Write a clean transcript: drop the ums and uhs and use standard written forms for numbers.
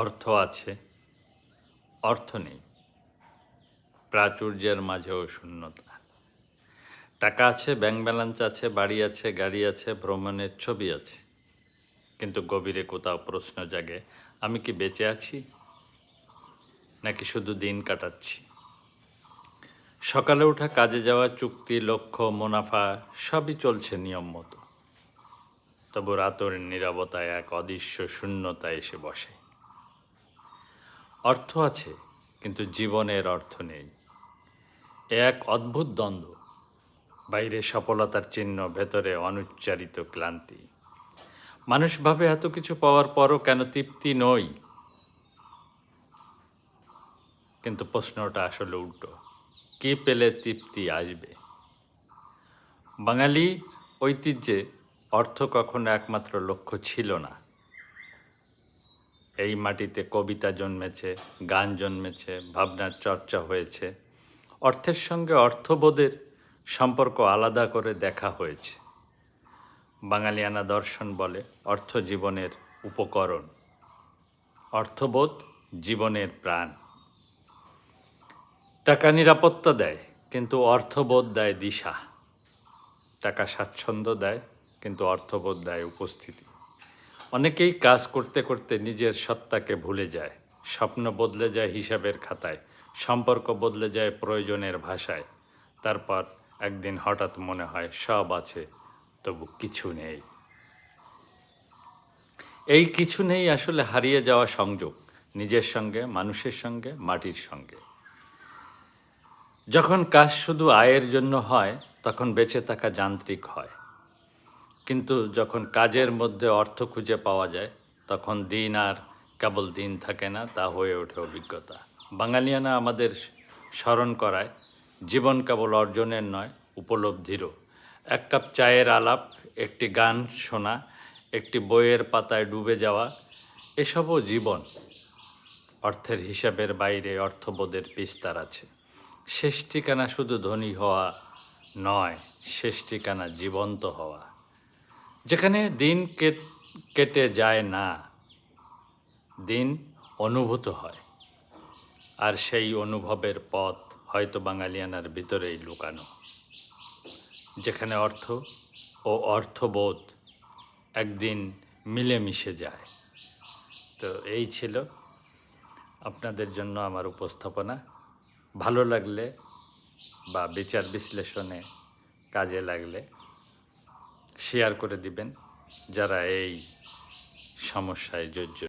অর্থ আছে, অর্থ নেই, প্রাচুর্যের মাঝেও শূন্যতা। টাকা আছে, ব্যাংক ব্যালেন্স আছে, বাড়ি আছে, গাড়ি আছে, ভ্রমণের ছবি আছে, কিন্তু গভীরে কোথাও প্রশ্ন জাগে, আমি কি বেঁচে আছি নাকি শুধু দিন কাটাচ্ছি? সকালে ওঠা, কাজে যাওয়া, চুক্তি, লক্ষ্য, মুনাফা সবই চলছে নিয়ম মতো, তবু রাতের নীরবতায় এক অদৃশ্য শূন্যতা এসে বসে। অর্থ আছে, কিন্তু জীবনের অর্থ নেই। এ এক অদ্ভুত দ্বন্দ্ব, বাইরে সফলতার চিহ্ন, ভেতরে অনুচ্চারিত ক্লান্তি। মানুষ ভাবে এত কিছু পাওয়ার পরও কেন তৃপ্তি নই, কিন্তু প্রশ্নটা আসলে উল্টো, কি পেলে তৃপ্তি আসবে? বাঙালি ঐতিহ্যে অর্থ কখনো একমাত্র লক্ষ্য ছিল না। এই মাটিতে কবিতা জন্মেছে, গান জন্মেছে, ভাবনার চর্চা হয়েছে, অর্থের সঙ্গে অর্থবোধের সম্পর্ক আলাদা করে দেখা হয়েছে। বাঙালিয়ানা দর্শন বলে অর্থ জীবনের উপকরণ, অর্থবোধ জীবনের প্রাণ। টাকা নিরাপত্তা দেয়, কিন্তু অর্থবোধ দেয় দিশা। টাকা স্বাচ্ছন্দ্য দেয়, কিন্তু অর্থবোধ দেয় উপস্থিতি। অনেকেই কাজ করতে করতে নিজের সত্তাকে ভুলে যায়, স্বপ্ন বদলে যায় হিসাবের খাতায়, সম্পর্ক বদলে যায় প্রয়োজনের ভাষায়। তারপর একদিন হঠাৎ মনে হয় সব আছে, তবু কিছু নেই। এই কিছু নেই আসলে হারিয়ে যাওয়া সংযোগ, নিজের সঙ্গে, মানুষের সঙ্গে, মাটির সঙ্গে। যখন কাজ শুধু আয়ের জন্য হয়, তখন বেঁচে থাকা যান্ত্রিক হয়, কিন্তু যখন কাজের মধ্যে অর্থ খুঁজে পাওয়া যায়, তখন দিন আর কেবল দিন থাকে না, তা হয়ে ওঠে অভিজ্ঞতা। বাঙালিয়ানা আমাদের স্মরণ করায় জীবন কেবল অর্জনের নয়, উপলব্ধিরও। এক কাপ চায়ের আলাপ, একটি গান শোনা, একটি বইয়ের পাতায় ডুবে যাওয়া, এসবও জীবন। অর্থের হিসাবের বাইরে অর্থবোধের বিস্তার আছে। শেষ ঠিকানা শুধু ধনী হওয়া নয়, শেষ ঠিকানা জীবন্ত হওয়া, যেখানে দিন কেটে যায় না, দিন অনুভূত হয়। আর সেই অনুভবের পথ হয়তো বাঙালিয়ানার ভিতরেই লুকানো, যেখানে অর্থ ও অর্থবোধ একদিন মিলেমিশে যায়। তো এই ছিল আপনাদের জন্য আমার উপস্থাপনা। ভালো লাগলে বা বিচার বিশ্লেষণে কাজে লাগলে শেয়ার করে দিবেন যারা এই সমস্যায় জর্জরিত।